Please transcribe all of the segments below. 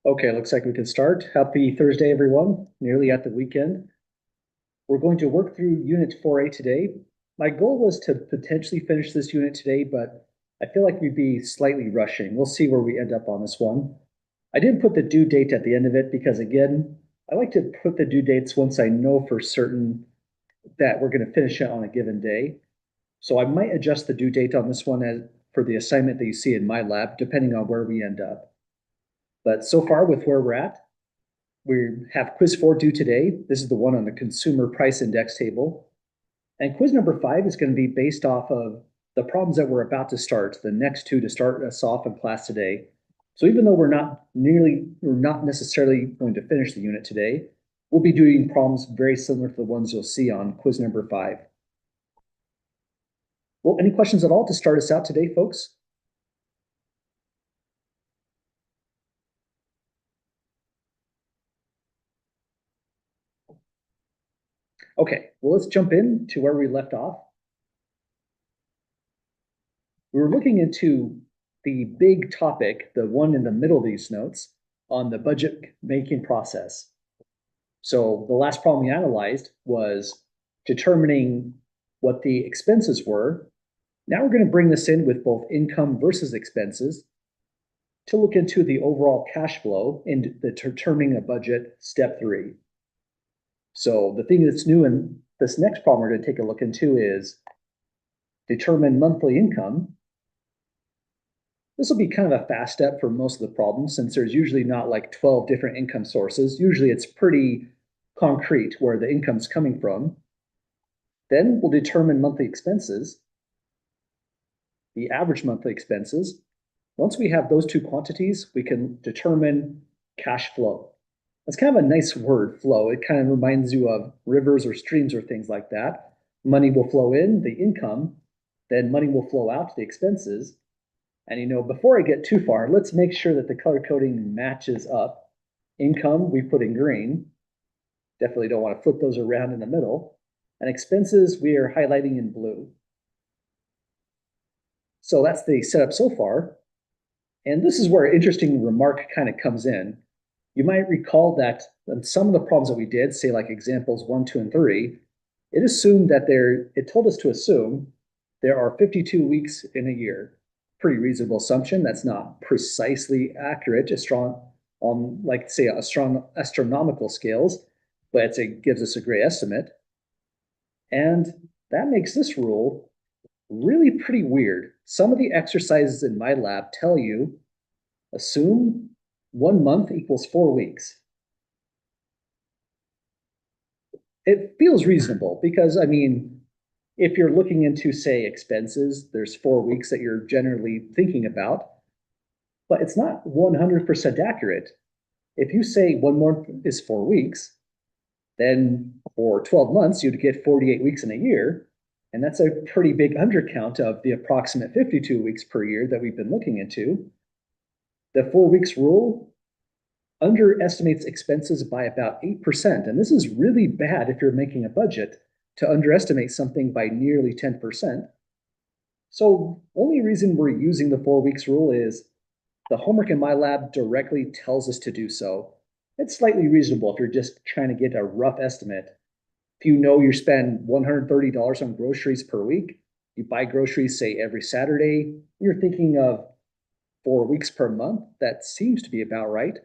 Okay, looks like we can start. Happy Thursday, everyone. Nearly at the weekend. We're going to work through Unit 4A today. My goal was to potentially finish this unit today, but I feel like we'd be slightly rushing. We'll see where we end up on this one. I didn't put the due date at the end of it because, again, I like to put the due dates once I know for certain that we're going to finish it on a given day. So I might adjust the due date on this one as for the assignment that you see in my lab, depending on where we end up. But so far, with where we're at, we have quiz 4 due today. This is the one on the consumer price index table. And quiz number 5 is going to be based off of the problems that we're about to start, the next two to start us off in class today. So even though we're not necessarily going to finish the unit today, we'll be doing problems very similar to the ones you'll see on quiz number 5. Well, any questions at all to start us out today, folks? Okay, well, let's jump in to where we left off. We were looking into the big topic, the one in the middle of these notes, on the budget making process. So the last problem we analyzed was determining what the expenses were. Now we're going to bring this in with both income versus expenses to look into the overall cash flow in the determining a budget, step 3. So the thing that's new in this next problem we're going to take a look into is determine monthly income. This will be kind of a fast step for most of the problems since there's usually not like 12 different income sources. Usually it's pretty concrete where the income's coming from. Then we'll determine monthly expenses, the average monthly expenses. Once we have those two quantities, we can determine cash flow. That's kind of a nice word, flow. It kind of reminds you of rivers or streams or things like that. Money will flow in, the income, then money will flow out, the expenses. And before I get too far, let's make sure that the color coding matches up. Income, we put in green. Definitely don't want to flip those around in the middle. And expenses, we are highlighting in blue. So that's the setup so far. And this is where an interesting remark kind of comes in. You might recall that in some of the problems that we did, say like examples 1, 2, and 3, it told us to assume there are 52 weeks in a year. Pretty reasonable assumption. That's not precisely accurate, on like say astronomical scales, but it gives us a great estimate. And that makes this rule really pretty weird. Some of the exercises in my lab tell you assume 1 month equals 4 weeks. It feels reasonable because, I mean, if you're looking into, say, expenses, there's 4 weeks that you're generally thinking about, but it's not 100% accurate. If you say 1 month is 4 weeks, then for 12 months, you'd get 48 weeks in a year. And that's a pretty big undercount of the approximate 52 weeks per year that we've been looking into. The 4 weeks rule underestimates expenses by about 8%. And this is really bad if you're making a budget to underestimate something by nearly 10%. So only reason we're using the 4 weeks rule is the homework in my lab directly tells us to do so. It's slightly reasonable if you're just trying to get a rough estimate. If you know you spend $130 on groceries per week, you buy groceries, say, every Saturday, you're thinking of 4 weeks per month. That seems to be about right.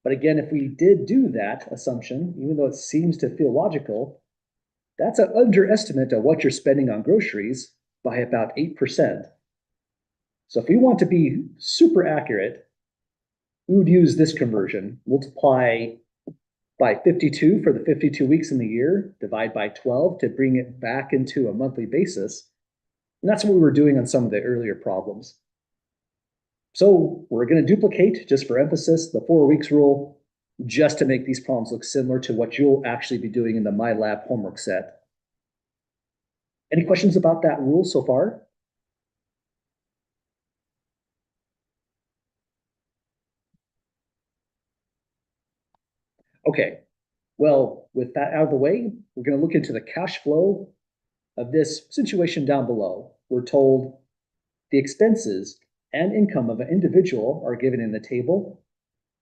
But again, if we did do that assumption, even though it seems to feel logical, that's an underestimate of what you're spending on groceries by about 8%. So if we want to be super accurate, we would use this conversion, multiply by 52 for the 52 weeks in the year, divide by 12 to bring it back into a monthly basis. And that's what we were doing on some of the earlier problems. So we're going to duplicate, just for emphasis, the 4 weeks rule, just to make these problems look similar to what you'll actually be doing in the MyLab homework set. Any questions about that rule so far? Okay, well, with that out of the way, we're going to look into the cash flow of this situation down below. We're told the expenses and income of an individual are given in the table.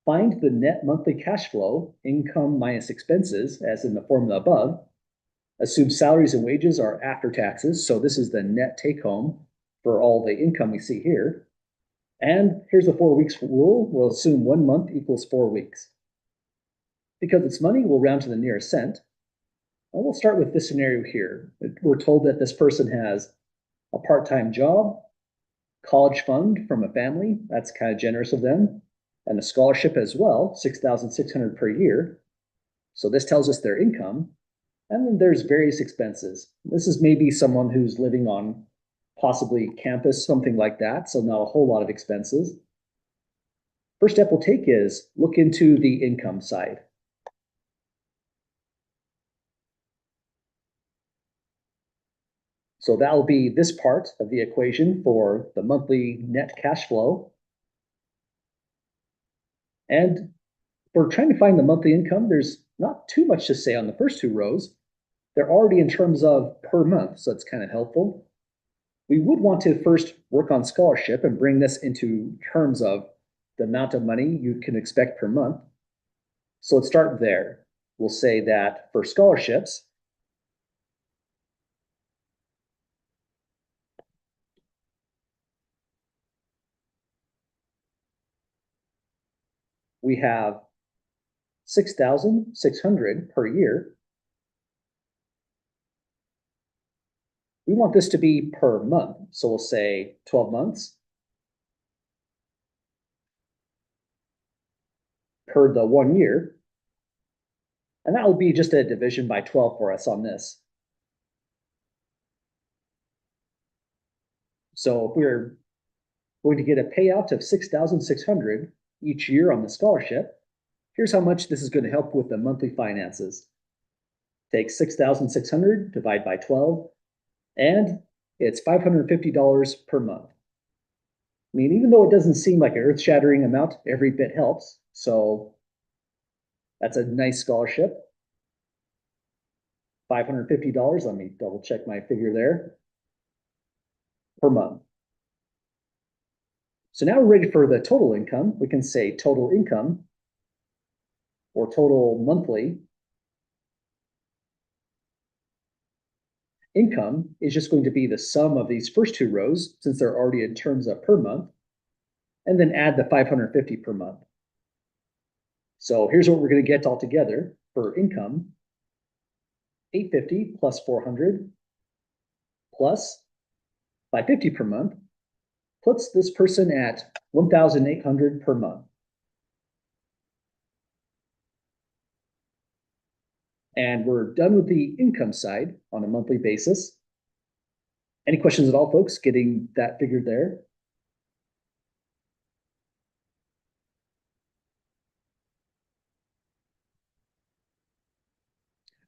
Find the net monthly cash flow, income minus expenses, as in the formula above. Assume salaries and wages are after taxes, so this is the net take home for all the income we see here. And here's the 4 weeks rule. We'll assume 1 month equals 4 weeks. Because it's money, we'll round to the nearest cent. And we'll start with this scenario here. We're told that this person has a part-time job, college fund from a family, that's kind of generous of them, and a scholarship as well, $6,600 per year. So this tells us their income. And then there's various expenses. This is maybe someone who's living on possibly campus, something like that, so not a whole lot of expenses. First step we'll take is look into the income side. So that'll be this part of the equation for the monthly net cash flow. And for trying to find the monthly income, there's not too much to say on the first two rows. They're already in terms of per month, so it's kind of helpful. We would want to first work on scholarship and bring this into terms of the amount of money you can expect per month. So let's start there. We'll say that for scholarships, we have 6,600 per year. We want this to be per month, so we'll say 12 months per the 1 year. And that will be just a division by 12 for us on this. So if we're going to get a payout of 6,600 each year on the scholarship, here's how much this is going to help with the monthly finances. Take 6,600, divide by 12, and it's $550 per month. I mean, even though it doesn't seem like an earth-shattering amount, every bit helps. So that's a nice scholarship. $550, let me double check my figure there, per month. So now we're ready for the total income. We can say total income or total monthly income is just going to be the sum of these first two rows, since they're already in terms of per month, and then add the 550 per month. So here's what we're going to get all together for income. 850 plus 400 plus 550 per month puts this person at 1,800 per month. And we're done with the income side on a monthly basis. Any questions at all, folks, getting that figured there?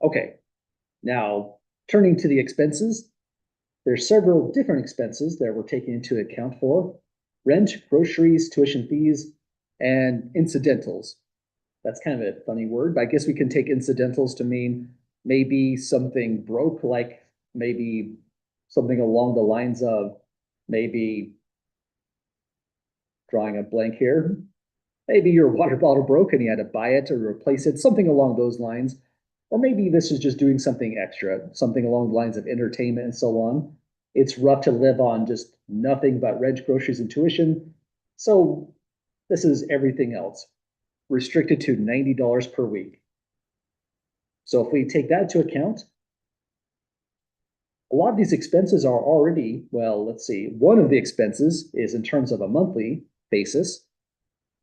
Okay, now turning to the expenses, there's several different expenses that we're taking into account for: rent, groceries, tuition fees, and incidentals. That's kind of a funny word, but I guess we can take incidentals to mean maybe something broke, like maybe something along the lines of maybe drawing a blank here. Maybe your water bottle broke and you had to buy it or replace it, something along those lines. Or maybe this is just doing something extra, something along the lines of entertainment and so on. It's rough to live on just nothing but rent, groceries, and tuition. So this is everything else, restricted to $90 per week. So if we take that into account, a lot of these expenses are already, well, let's see, one of the expenses is in terms of a monthly basis.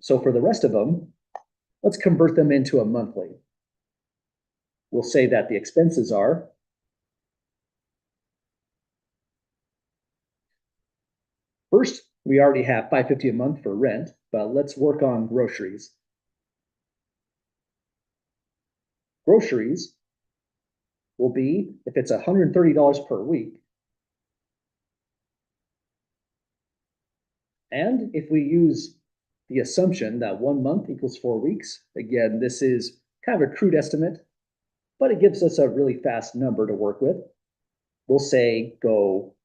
So for the rest of them, let's convert them into a monthly. We'll say that the expenses are first, we already have $550 a month for rent, but let's work on groceries. Groceries will be, if it's $130 per week, and if we use the assumption that 1 month equals 4 weeks, again, this is kind of a crude estimate, but it gives us a really fast number to work with. We'll say go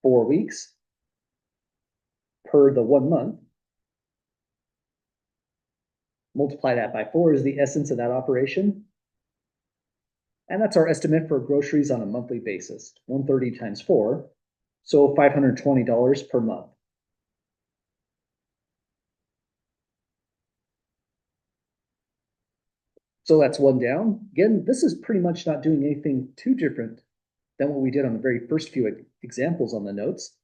4 weeks per the 1 month. Multiply that by 4 is the essence of that operation. And that's our estimate for groceries on a monthly basis, 130 times 4, so $520 per month. So that's one down. Again, this is pretty much not doing anything too different than what we did on the very first few examples on the notes.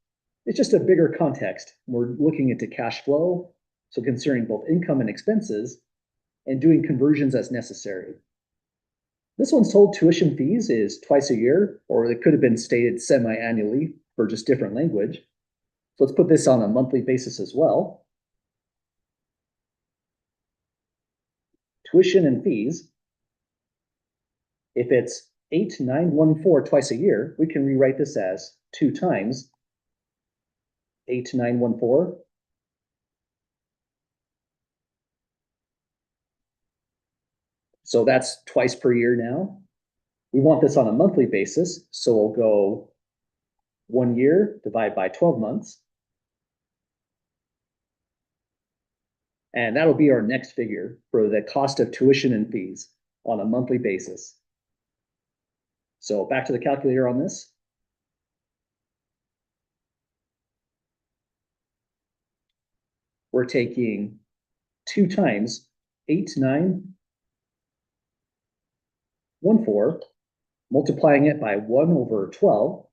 It's just a bigger context. We're looking into cash flow, so considering both income and expenses, and doing conversions as necessary. This one's told tuition fees is twice a year, or it could have been stated semi-annually for just different language. So let's put this on a monthly basis as well. Tuition and fees. If it's 8914 twice a year, we can rewrite this as 2 times 8914. So that's twice per year now. We want this on a monthly basis, so we'll go 1 year, divide by 12 months. And that'll be our next figure for the cost of tuition and fees on a monthly basis. So back to the calculator on this. We're taking 2 times 8914, multiplying it by 1 over 12.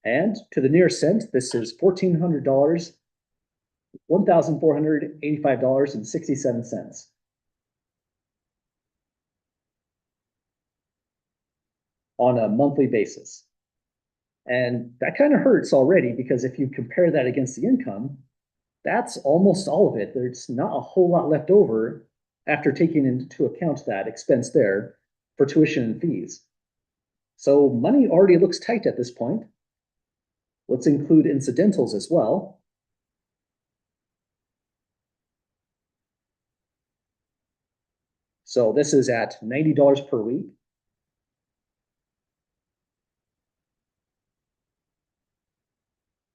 And to the nearest cent, this is $1,400, $1,485.67. On a monthly basis. And that kind of hurts already, because if you compare that against the income, that's almost all of it. There's not a whole lot left over after taking into account that expense there for tuition and fees. So money already looks tight at this point. Let's include incidentals as well. So this is at $90 per week.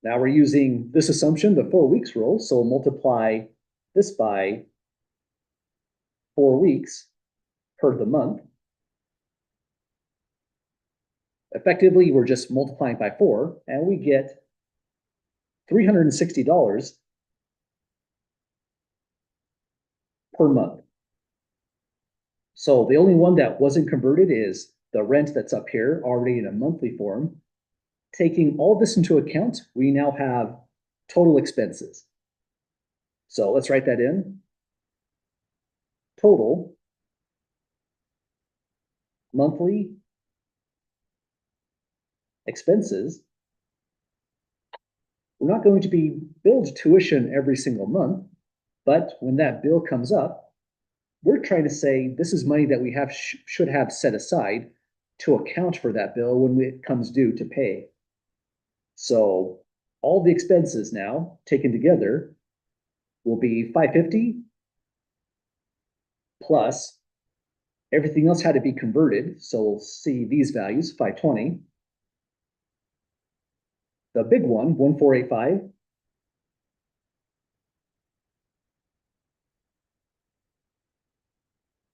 Now we're using this assumption, the 4 weeks rule, so we'll multiply this by 4 weeks per the month. Effectively, we're just multiplying by 4, and we get $360 per month. So the only one that wasn't converted is the rent that's up here, already in a monthly form. Taking all this into account, we now have total expenses. So let's write that in. Total monthly expenses. We're not going to be billed tuition every single month, but when that bill comes up, we're trying to say this is money that we should have set aside to account for that bill when it comes due to pay. So all the expenses now taken together will be $550 plus everything else had to be converted. So we'll see these values, 520. The big one, 1485.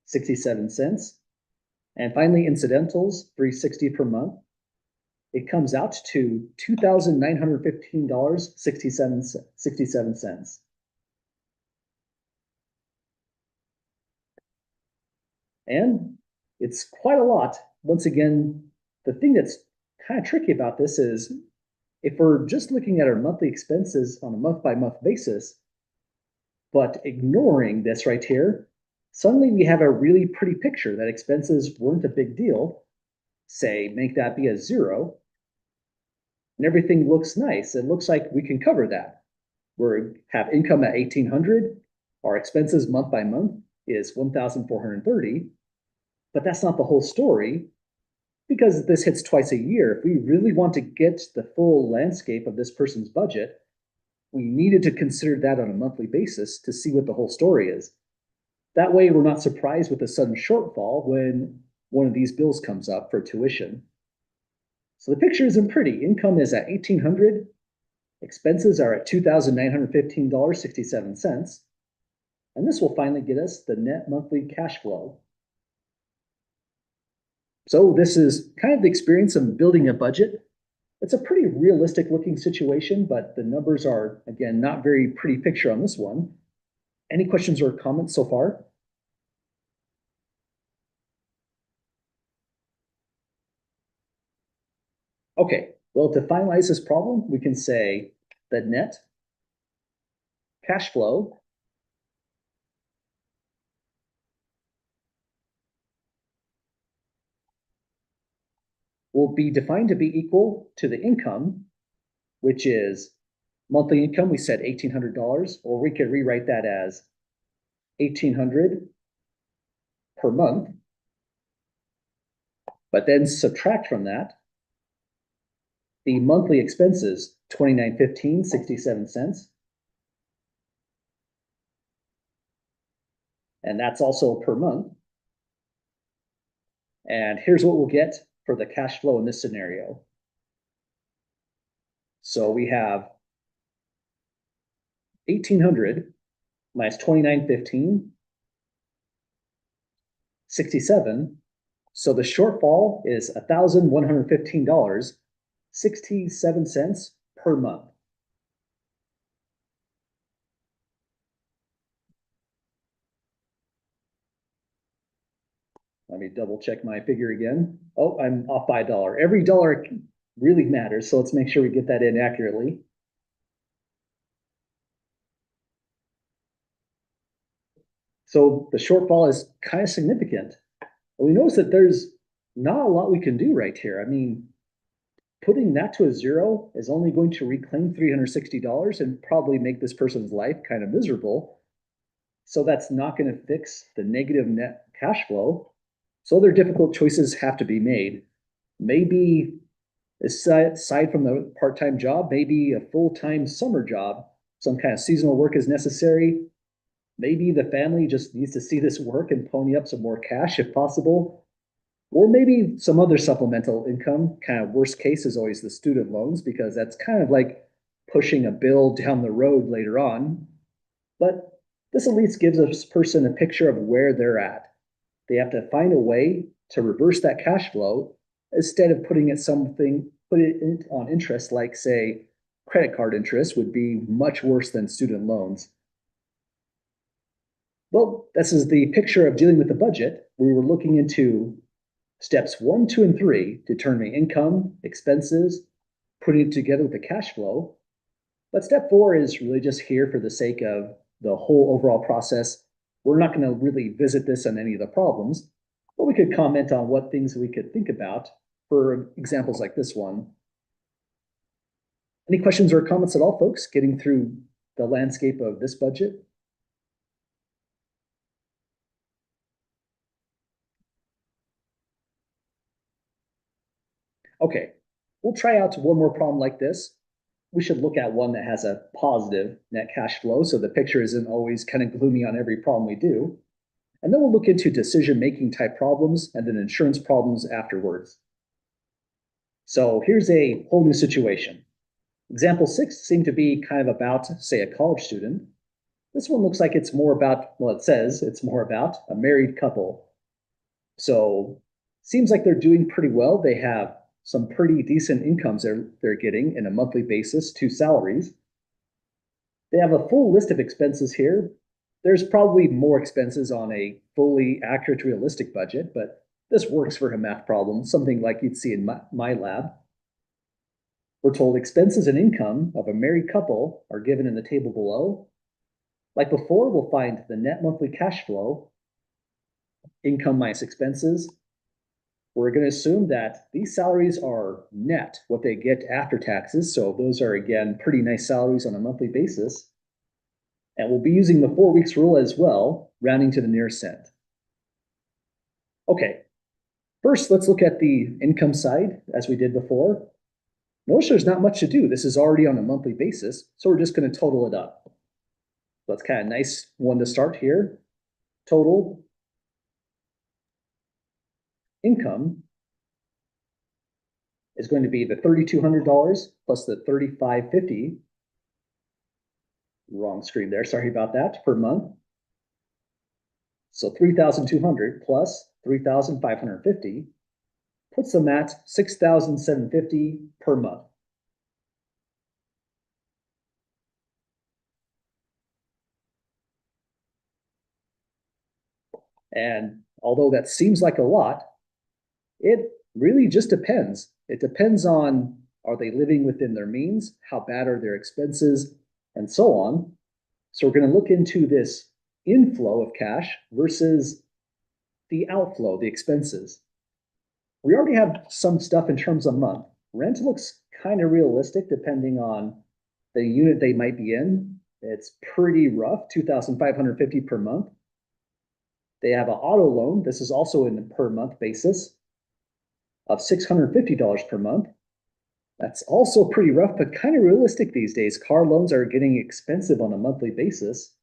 67 cents. And finally, incidentals, 360 per month. It comes out to $2,915.67. And it's quite a lot. Once again, the thing that's kind of tricky about this is if we're just looking at our monthly expenses on a month-by-month basis, but ignoring this right here, suddenly we have a really pretty picture that expenses weren't a big deal. Say, make that be a 0, and everything looks nice. It looks like we can cover that. We have income at 1,800. Our expenses month by month is 1,430, but that's not the whole story, because this hits twice a year. If we really want to get the full landscape of this person's budget, we needed to consider that on a monthly basis to see what the whole story is. That way, we're not surprised with a sudden shortfall when one of these bills comes up for tuition. So the picture isn't pretty. Income is at 1,800. Expenses are at $2,915.67. And this will finally get us the net monthly cash flow. So this is kind of the experience of building a budget. It's a pretty realistic looking situation, but the numbers are, again, not very pretty picture on this one. Any questions or comments so far? Okay, well, to finalize this problem, we can say the net cash flow will be defined to be equal to the income, which is monthly income. We said $1,800, or we could rewrite that as 1,800 per month, but then subtract from that the monthly expenses, $29.15, 67 cents. And that's also per month. And here's what we'll get for the cash flow in this scenario. So we have 1,800 minus 29.15, 67. So the shortfall is $1,115, 67 cents per month. Let me double check my figure again. Oh, I'm off by $1. Every dollar really matters, so let's make sure we get that in accurately. So the shortfall is kind of significant. We notice that there's not a lot we can do right here. I mean, putting that to a zero is only going to reclaim $360 and probably make this person's life kind of miserable. So that's not going to fix the negative net cash flow. So other difficult choices have to be made. Maybe aside from the part-time job, maybe a full-time summer job, some kind of seasonal work is necessary. Maybe the family just needs to see this work and pony up some more cash if possible. Or maybe some other supplemental income. Kind of worst case is always the student loans, because that's kind of like pushing a bill down the road later on. But this at least gives a person a picture of where they're at. They have to find a way to reverse that cash flow instead of put it on interest, like say credit card interest would be much worse than student loans. Well, this is the picture of dealing with the budget. We were looking into steps 1, 2, and 3, determining income, expenses, putting it together with the cash flow. But step 4 is really just here for the sake of the whole overall process. We're not going to really visit this on any of the problems, but we could comment on what things we could think about for examples like this one. Any questions or comments at all, folks, getting through the landscape of this budget? Okay, we'll try out one more problem like this. We should look at one that has a positive net cash flow, so the picture isn't always kind of gloomy on every problem we do. And then we'll look into decision-making type problems and then insurance problems afterwards. So here's a whole new situation. Example 6 seemed to be kind of about, say, a college student. This one looks like it's more about, well, it says it's more about a married couple. So seems like they're doing pretty well. They have some pretty decent incomes they're getting in a monthly basis, 2 salaries. They have a full list of expenses here. There's probably more expenses on a fully accurate, realistic budget, but this works for a math problem, something like you'd see in my lab. We're told expenses and income of a married couple are given in the table below. Like before, we'll find the net monthly cash flow, income minus expenses. We're going to assume that these salaries are net, what they get after taxes. So those are, again, pretty nice salaries on a monthly basis. And we'll be using the 4 weeks rule as well, rounding to the nearest cent. Okay, first let's look at the income side as we did before. Notice there's not much to do. This is already on a monthly basis, so we're just going to total it up. So that's kind of nice one to start here. Total income is going to be the $3,200 plus the $3,550. Wrong screen there, sorry about that, per month. So 3,200 plus 3,550 puts them at 6,750 per month. And although that seems like a lot, it really just depends. It depends on, are they living within their means? How bad are their expenses? And so on. So we're going to look into this inflow of cash versus the outflow, the expenses. We already have some stuff in terms of month. Rent looks kind of realistic depending on the unit they might be in. It's pretty rough, 2,550 per month. They have an auto loan. This is also in a per month basis of $650 per month. That's also pretty rough, but kind of realistic these days. Car loans are getting expensive on a monthly basis.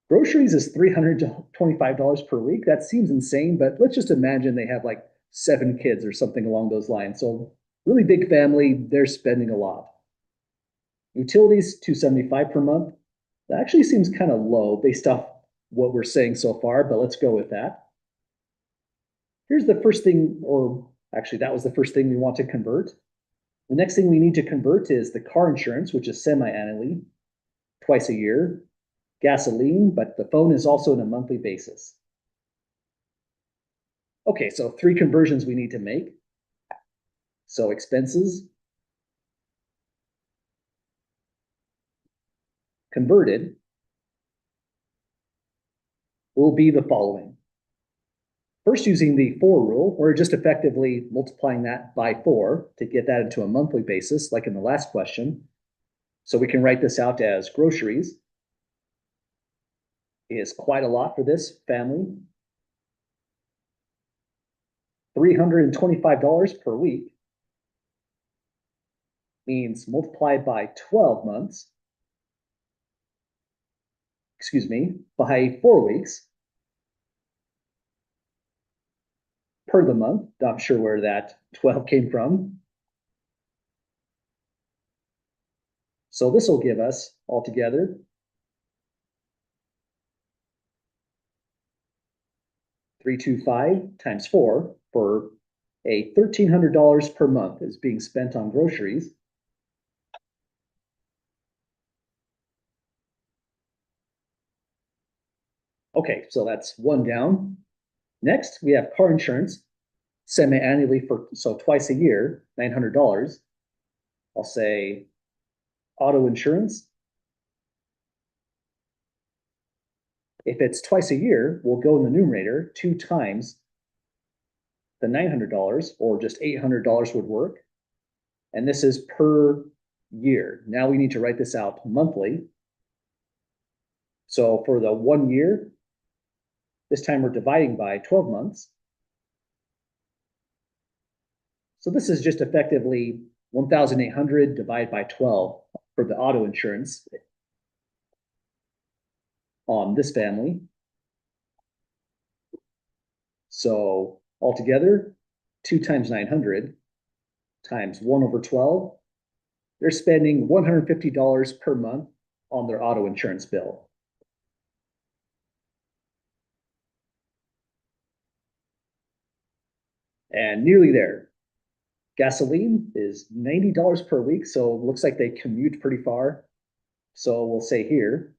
Groceries is $325 per week. That seems insane, but let's just imagine they have like 7 kids or something along those lines. So really big family, they're spending a lot. Utilities, $275 per month. That actually seems kind of low based off what we're saying so far, but let's go with that. Here's the first thing, or actually that was the first thing we want to convert. The next thing we need to convert is the car insurance, which is semi-annually, twice a year, gasoline, but the phone is also on a monthly basis. Okay, so 3 conversions we need to make. So expenses converted will be the following. First, using the 4 rule, we're just effectively multiplying that by 4 to get that into a monthly basis, like in the last question. So we can write this out as groceries is quite a lot for this family. $325 per week means multiplied by 12 months, by 4 weeks per the month. Not sure where that 12 came from. So this will give us altogether $325 times 4 for a $1,300 per month is being spent on groceries. Okay, so that's 1 down. Next, we have car insurance semi-annually so twice a year, $900. I'll say auto insurance. If it's twice a year, we'll go in the numerator 2 times the $900, or just $800 would work. And this is per year. Now we need to write this out monthly. So for the 1 year, this time we're dividing by 12 months. So this is just effectively 1,800 divided by 12 for the auto insurance on this family. So altogether, 2 times 900 times 1 over 12, they're spending $150 per month on their auto insurance bill. And nearly there. Gasoline is $90 per week, so it looks like they commute pretty far. So we'll say here,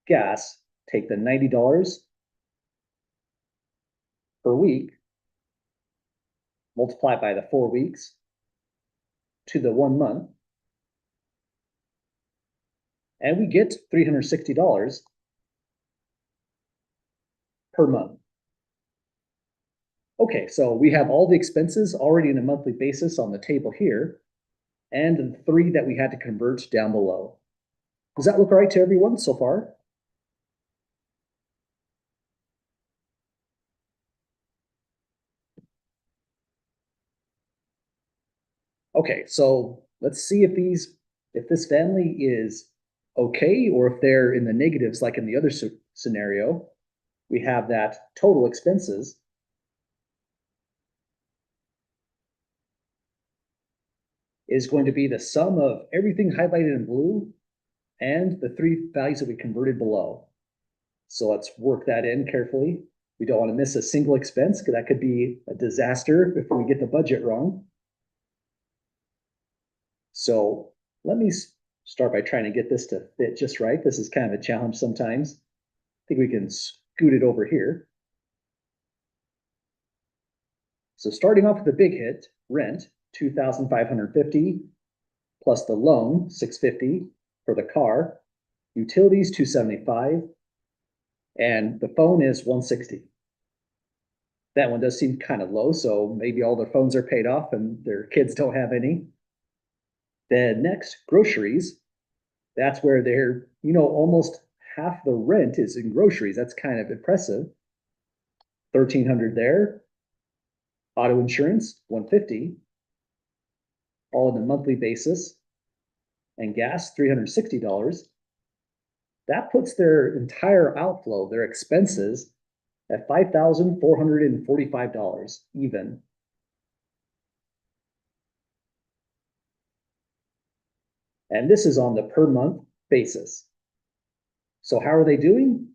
gas, take the $90 per week, multiply by the 4 weeks to the 1 month, and we get $360 per month. Okay, so we have all the expenses already in a monthly basis on the table here, and the 3 that we had to convert down below. Does that look all right to everyone so far? Okay, so let's see if this family is okay, or if they're in the negatives, like in the other scenario. We have that total expenses is going to be the sum of everything highlighted in blue and the 3 values that we converted below. So let's work that in carefully. We don't want to miss a single expense because that could be a disaster if we get the budget wrong. So let me start by trying to get this to fit just right. This is kind of a challenge sometimes. I think we can scoot it over here. So starting off with the big hit, rent, 2,550, plus the loan, 650 for the car, utilities, 275, and the phone is 160. That one does seem kind of low, so maybe all their phones are paid off and their kids don't have any. Then next, groceries. That's where they're, almost half the rent is in groceries. That's kind of impressive. 1,300 there. Auto insurance, 150, all on a monthly basis. And gas, $360. That puts their entire outflow, their expenses, at $5,445 even. And this is on the per month basis. So how are they doing?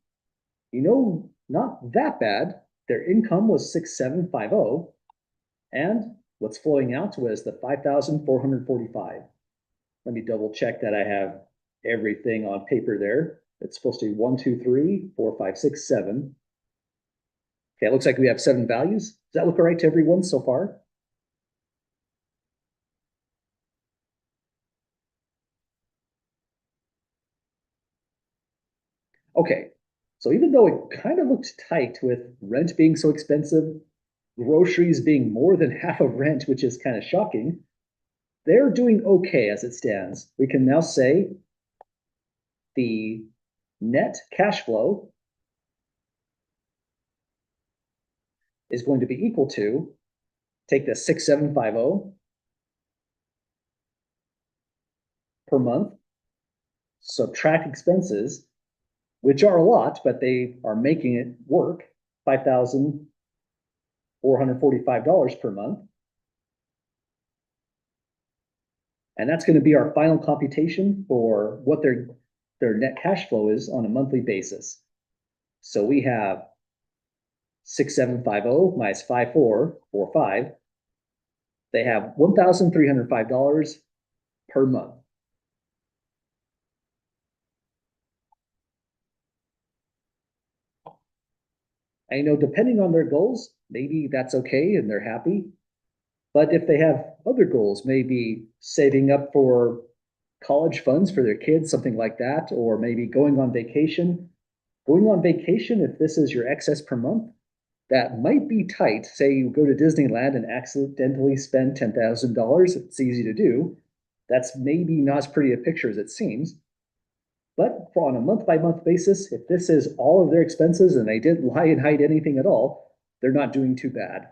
Not that bad. Their income was 6,750, and what's flowing out was the 5,445. Let me double check that I have everything on paper there. It's supposed to be 1, 2, 3, 4, 5, 6, 7. Okay, it looks like we have 7 values. Does that look all right to everyone so far? Okay, so even though it kind of looked tight with rent being so expensive, groceries being more than half of rent, which is kind of shocking, they're doing okay as it stands. We can now say the net cash flow is going to be equal to, take the 6,750 per month, subtract expenses, which are a lot, but they are making it work, $5,445 per month. And that's going to be our final computation for what their net cash flow is on a monthly basis. So we have 6,750 minus 5,445. They have $1,305 per month. I know depending on their goals, maybe that's okay and they're happy. But if they have other goals, maybe saving up for college funds for their kids, something like that, or maybe going on vacation. Going on vacation, if this is your excess per month, that might be tight. Say you go to Disneyland and accidentally spend $10,000. It's easy to do. That's maybe not as pretty a picture as it seems. But for on a month by month basis, if this is all of their expenses and they didn't lie and hide anything at all, they're not doing too bad.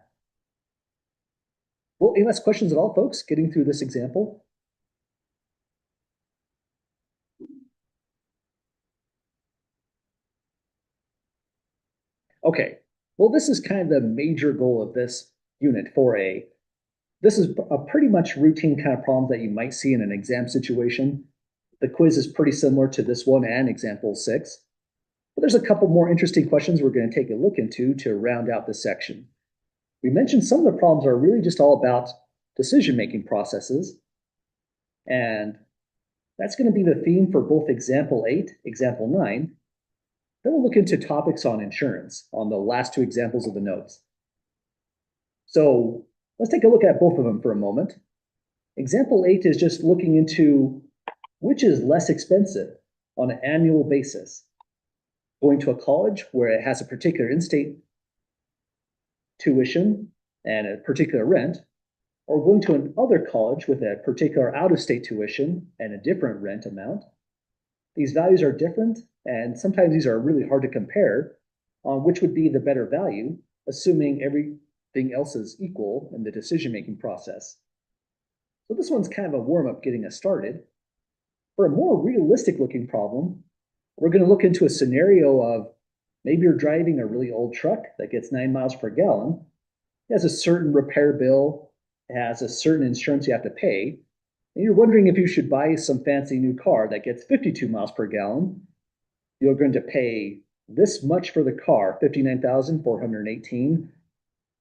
Well, any last questions at all, folks, getting through this example? Okay, well, this is kind of the major goal of this unit 4A. This is a pretty much routine kind of problem that you might see in an exam situation. The quiz is pretty similar to this one and example 6. But there's a couple more interesting questions we're going to take a look into to round out this section. We mentioned some of the problems are really just all about decision-making processes. And that's going to be the theme for both example 8, example 9. Then we'll look into topics on insurance on the last 2 examples of the notes. So let's take a look at both of them for a moment. Example 8 is just looking into which is less expensive on an annual basis. Going to a college where it has a particular in-state tuition and a particular rent, or going to another college with a particular out-of-state tuition and a different rent amount. These values are different, and sometimes these are really hard to compare on which would be the better value, assuming everything else is equal in the decision-making process. So this one's kind of a warm-up getting us started. For a more realistic looking problem, we're going to look into a scenario of maybe you're driving a really old truck that gets 9 miles per gallon. It has a certain repair bill, it has a certain insurance you have to pay, and you're wondering if you should buy some fancy new car that gets 52 miles per gallon. You're going to pay this much for the car, 59,418,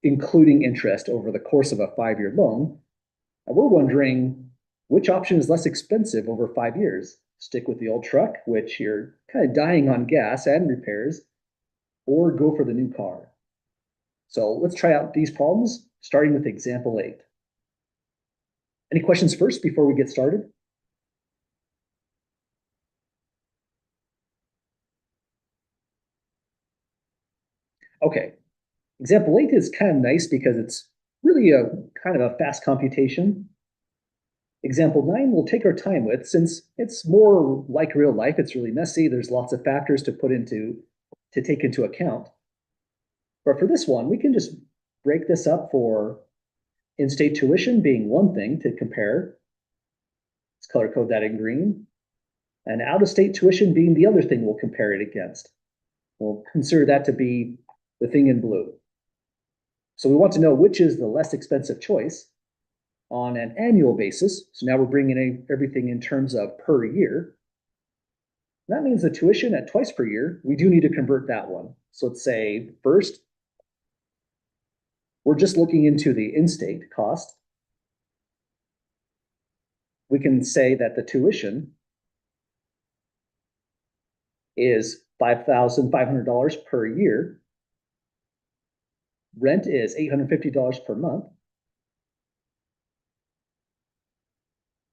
including interest over the course of a 5-year loan. And we're wondering which option is less expensive over 5 years. Stick with the old truck, which you're kind of dying on gas and repairs, or go for the new car. So let's try out these problems, starting with example 8. Any questions first before we get started? Okay, example 8 is kind of nice because it's really a kind of a fast computation. Example 9 we'll take our time with since it's more like real life. It's really messy. There's lots of factors to take into account. But for this one, we can just break this up for in-state tuition being one thing to compare. Let's color code that in green. And out-of-state tuition being the other thing we'll compare it against. We'll consider that to be the thing in blue. So we want to know which is the less expensive choice on an annual basis. So now we're bringing in everything in terms of per year. That means the tuition at twice per year, we do need to convert that one. So let's say first, we're just looking into the in-state cost. We can say that the tuition is $5,500 per year. Rent is $850 per month.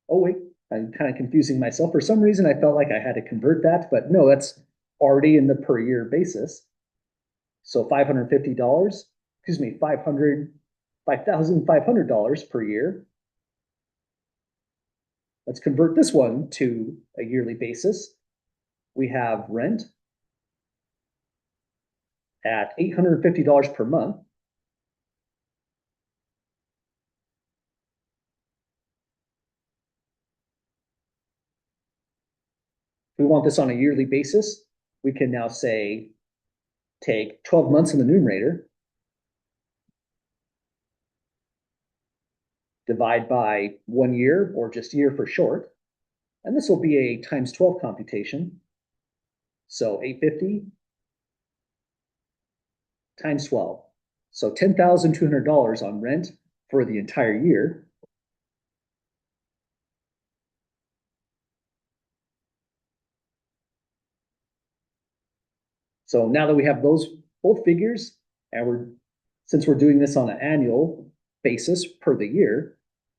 Oh, wait, I'm kind of confusing myself. For some reason, I felt like I had to convert that, but no, that's already in the per year basis. So $550, $5,500 per year. Let's convert this one to a yearly basis. We have rent at $850 per month. If we want this on a yearly basis, we can now say, take 12 months in the numerator, divide by 1 year, or just year for short, and this will be a times 12 computation. So 850 times 12. So $10,200 on rent for the entire year. So now that we have those both figures, and since we're doing this on an annual basis per the year,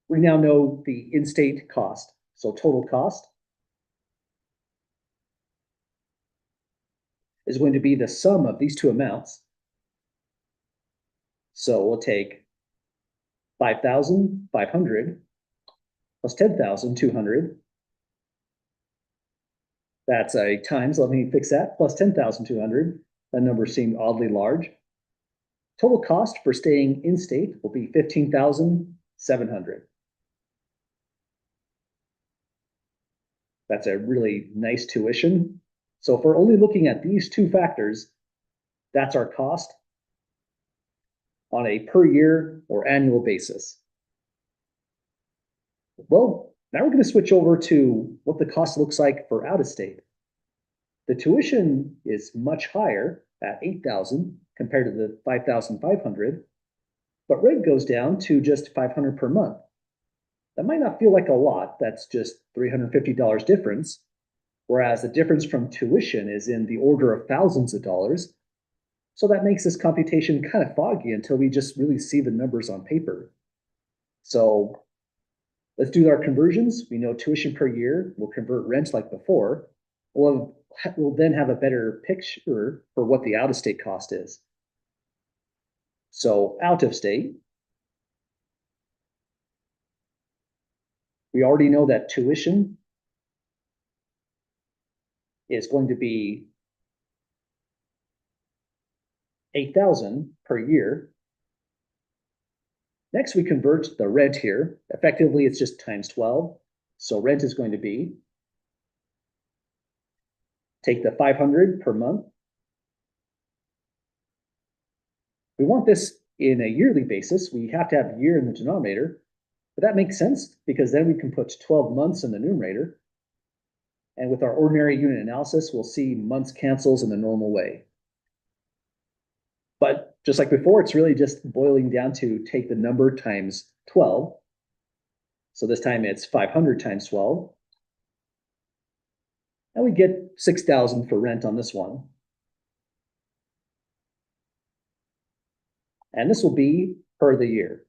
we now know the in-state cost. So total cost is going to be the sum of these two amounts. So we'll take 5,500 plus 10,200. That's a times, let me fix that, plus 10,200. That number seemed oddly large. Total cost for staying in state will be 15,700. That's a really nice tuition. So if we're only looking at these two factors, that's our cost on a per year or annual basis. Well, now we're going to switch over to what the cost looks like for out of state. The tuition is much higher at 8,000 compared to the 5,500, but rate goes down to just 500 per month. That might not feel like a lot. That's just $350 difference, whereas the difference from tuition is in the order of thousands of dollars. So that makes this computation kind of foggy until we just really see the numbers on paper. So let's do our conversions. We know tuition per year. We'll convert rent like before. We'll then have a better picture for what the out-of-state cost is. So out of state, we already know that tuition is going to be 8,000 per year. Next, we convert the rent here. Effectively, it's just times 12. So rent is going to be, take the 500 per month. We want this in a yearly basis. We have to have year in the denominator, but that makes sense because then we can put 12 months in the numerator. And with our ordinary unit analysis, we'll see months cancels in the normal way. Just like before, it's really just boiling down to take the number times 12. So this time it's 500 times 12. And we get 6,000 for rent on this one. And this will be per the year.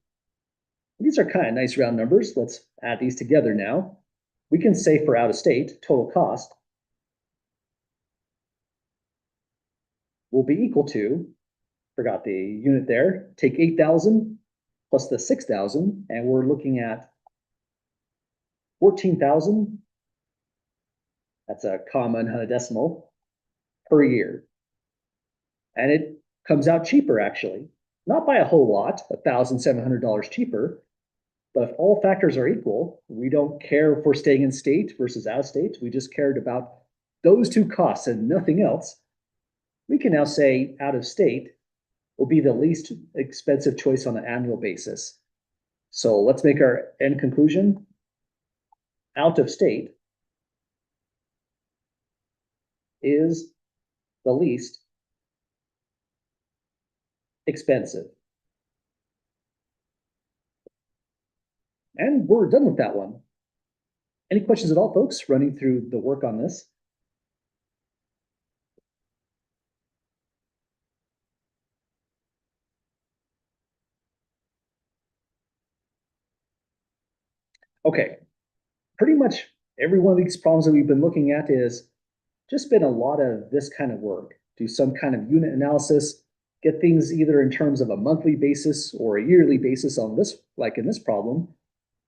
These are kind of nice round numbers. Let's add these together now. We can say for out of state, total cost will be equal to, forgot the unit there, take 8,000 plus the 6,000, and we're looking at 14,000. That's a comma and a decimal per year. And it comes out cheaper, actually. Not by a whole lot, $1,700 cheaper, but if all factors are equal, we don't care if we're staying in state versus out of state. We just cared about those two costs and nothing else. We can now say out of state will be the least expensive choice on an annual basis. So let's make our end conclusion. Out of state is the least expensive. And we're done with that one. Any questions at all, folks, running through the work on this? Okay, pretty much every one of these problems that we've been looking at is just been a lot of this kind of work. Do some kind of unit analysis, get things either in terms of a monthly basis or a yearly basis on this, like in this problem,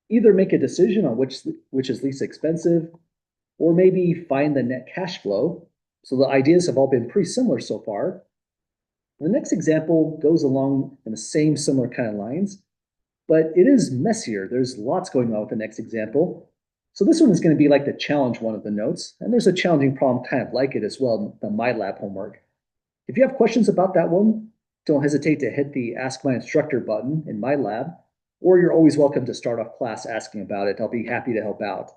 either make a decision on which is least expensive, or maybe find the net cash flow. So the ideas have all been pretty similar so far. The next example goes along in the same similar kind of lines, but it is messier. There's lots going on with the next example. So this one is going to be like the challenge one of the notes, and there's a challenging problem kind of like it as well, the MyLab homework. If you have questions about that one, don't hesitate to hit the Ask My Instructor button in MyLab, or you're always welcome to start off class asking about it. I'll be happy to help out.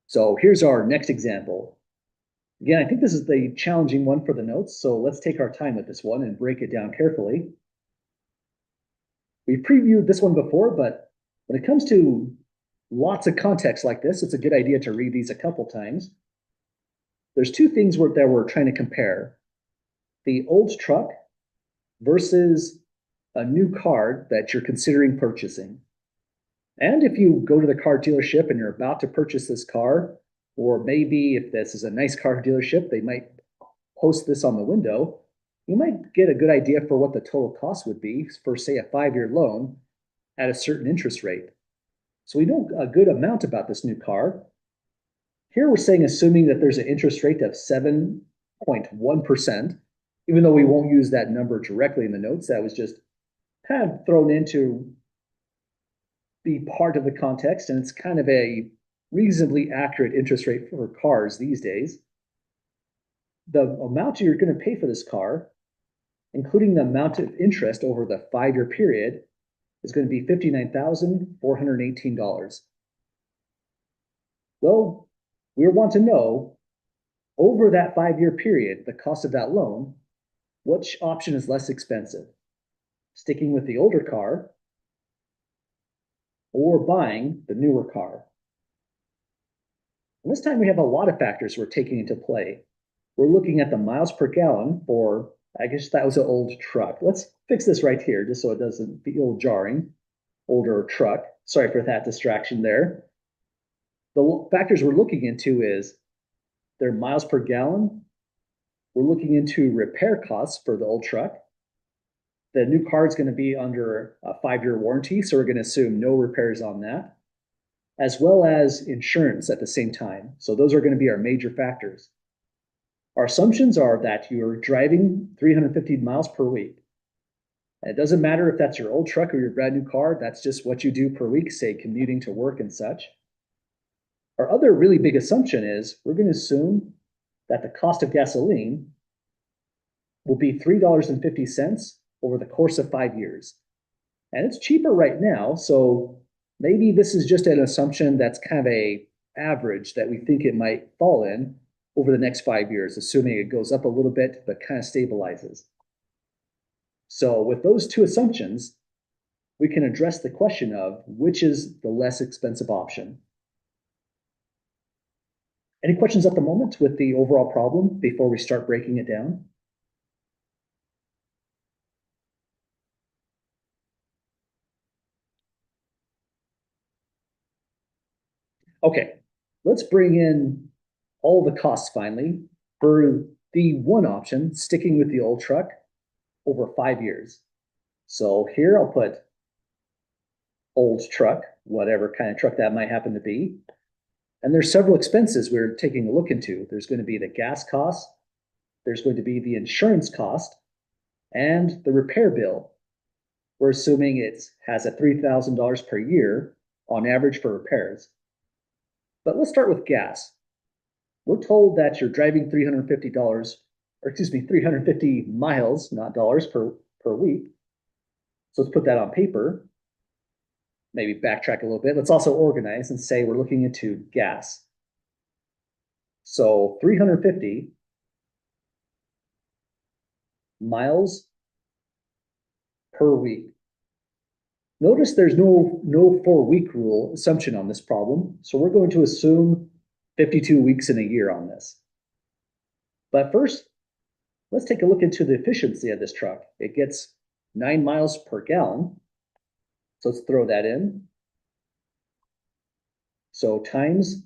So here's our next example. Again, I think this is the challenging one for the notes, so let's take our time with this one and break it down carefully. We previewed this one before, but when it comes to lots of context like this, it's a good idea to read these a couple times. There's two things that we're trying to compare. The old truck versus a new car that you're considering purchasing. And if you go to the car dealership and you're about to purchase this car, or maybe if this is a nice car dealership, they might post this on the window, you might get a good idea for what the total cost would be for, say, a 5-year loan at a certain interest rate. So we know a good amount about this new car. Here we're saying assuming that there's an interest rate of 7.1%, even though we won't use that number directly in the notes, that was just kind of thrown in to be part of the context, and it's kind of a reasonably accurate interest rate for cars these days. The amount you're going to pay for this car, including the amount of interest over the 5-year period, is going to be $59,418. Well, we want to know, over that 5-year period, the cost of that loan, which option is less expensive? Sticking with the older car or buying the newer car? And this time we have a lot of factors we're taking into play. We're looking at the miles per gallon for, I guess that was an old truck. Let's fix this right here just so it doesn't feel jarring. Older truck. Sorry for that distraction there. The factors we're looking into is their miles per gallon. We're looking into repair costs for the old truck. The new car is going to be under a 5-year warranty, so we're going to assume no repairs on that, as well as insurance at the same time. So those are going to be our major factors. Our assumptions are that you're driving 350 miles per week. And it doesn't matter if that's your old truck or your brand new car, that's just what you do per week, say commuting to work and such. Our other really big assumption is we're going to assume that the cost of gasoline will be $3.50 over the course of 5 years. And it's cheaper right now, so maybe this is just an assumption that's kind of a average that we think it might fall in over the next 5 years, assuming it goes up a little bit, but kind of stabilizes. So with those two assumptions, we can address the question of which is the less expensive option. Any questions at the moment with the overall problem before we start breaking it down? Okay, let's bring in all the costs finally for the one option, sticking with the old truck over 5 years. So here I'll put old truck, whatever kind of truck that might happen to be. And there's several expenses we're taking a look into. There's going to be the gas cost, there's going to be the insurance cost, and the repair bill. We're assuming it has a $3,000 per year on average for repairs. But let's start with gas. We're told that you're driving $350, or excuse me, 350 miles, not dollars per week. So let's put that on paper. Maybe backtrack a little bit. Let's also organize and say we're looking into gas. So 350 miles per week. Notice there's no 4-week rule assumption on this problem. So we're going to assume 52 weeks in a year on this. But first, let's take a look into the efficiency of this truck. It gets 9 miles per gallon. So let's throw that in. So times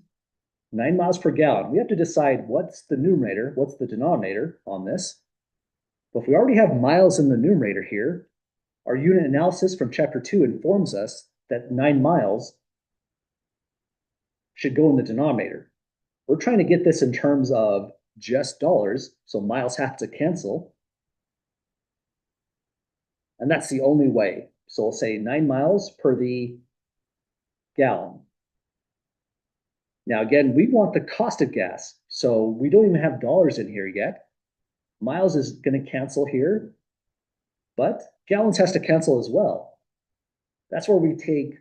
9 miles per gallon. We have to decide what's the numerator, what's the denominator on this. But if we already have miles in the numerator here, our unit analysis from chapter 2 informs us that 9 miles should go in the denominator. We're trying to get this in terms of just dollars, so miles have to cancel. And that's the only way. So we'll say 9 miles per the gallon. Now again, we want the cost of gas. So we don't even have dollars in here yet. Miles is going to cancel here, but gallons has to cancel as well. That's where we take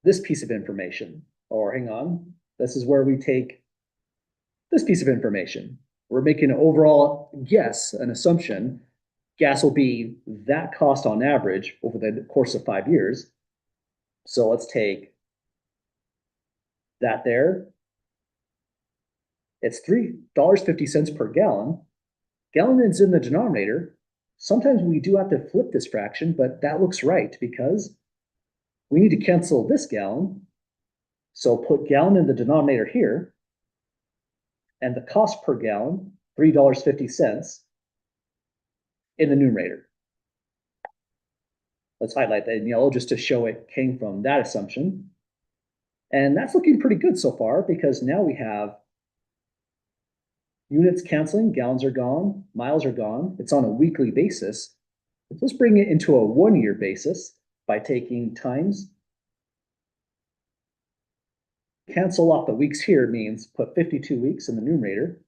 this piece of information. Or hang on, this is where we take this piece of information. We're making an overall guess, an assumption. Gas will be that cost on average over the course of 5 years. So let's take that there. It's $3.50 per gallon. Gallon is in the denominator. Sometimes we do have to flip this fraction, but that looks right because we need to cancel this gallon. So put gallon in the denominator here. And the cost per gallon, $3.50 in the numerator. Let's highlight that in yellow just to show it came from that assumption. And that's looking pretty good so far because now we have units canceling, gallons are gone, miles are gone. It's on a weekly basis. Let's bring it into a 1-year basis by taking times. Cancel off the weeks here means put 52 weeks in the numerator.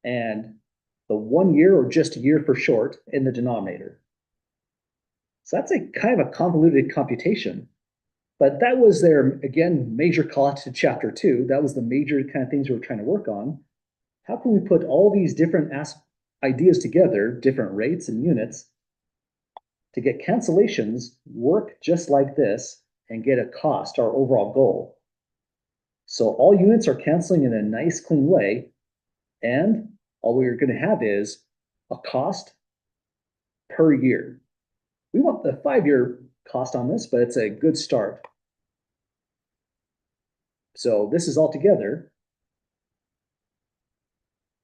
And the 1 year, or just year for short, in the denominator. So that's a kind of a convoluted computation. But that was their, again, major call out to chapter 2. That was the major kind of things we were trying to work on. How can we put all these different ideas together, different rates and units, to get cancellations work just like this and get a cost, our overall goal? So all units are canceling in a nice, clean way, and all we're going to have is a cost per year. We want the 5-year cost on this, but it's a good start. So this is all together.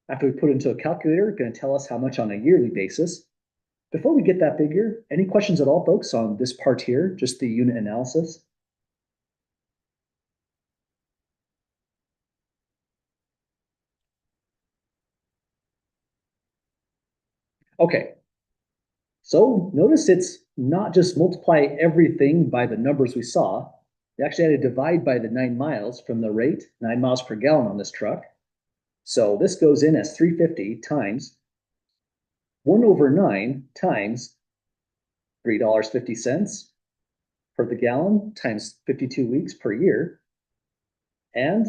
After we put it into a calculator, it's going to tell us how much on a yearly basis. Before we get that figure, any questions at all, folks, on this part here, just the unit analysis? Okay, so notice it's not just multiply everything by the numbers we saw. We actually had to divide by the 9 miles from the rate, 9 miles per gallon on this truck. So this goes in as 350 times 1/9 times $3.50 per the gallon times 52 weeks per year. And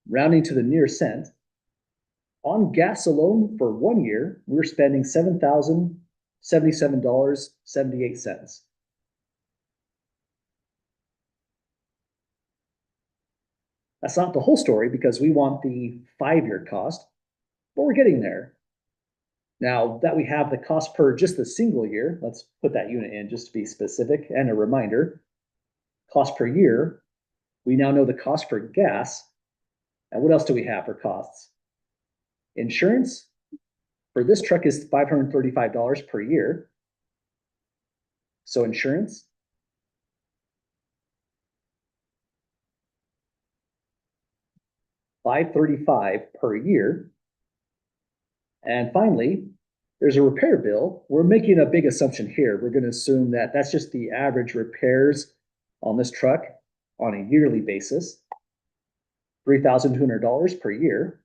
rounding to the near cent, On gas alone for 1 year, we're spending $7,077.78. That's not the whole story because we want the 5 year cost, but we're getting there. Now that we have the cost per just the single year, let's put that unit in just to be specific and a reminder. Cost per year, we now know the cost for gas. And what else do we have for costs? Insurance for this truck is $535 per year. So insurance, $535 per year. And finally, there's a repair bill. We're making a big assumption here. We're going to assume that that's just the average repairs on this truck on a yearly basis, $3,200 per year.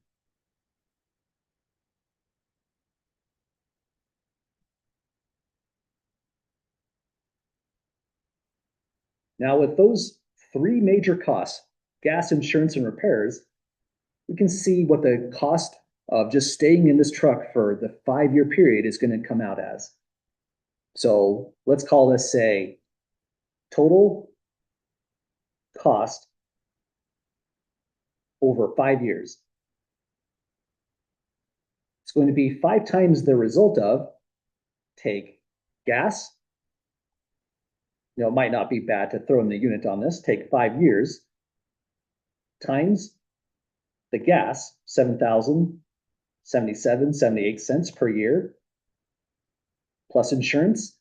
Now, with those three major costs, gas, insurance, and repairs, we can see what the cost of just staying in this truck for the 5 year period is going to come out as. So let's call this, say, total cost over 5 years. It's going to be 5 times the result of take gas. It might not be bad to throw in the unit on this. Take 5 years times the gas, 7,077.78 cents per year, plus insurance,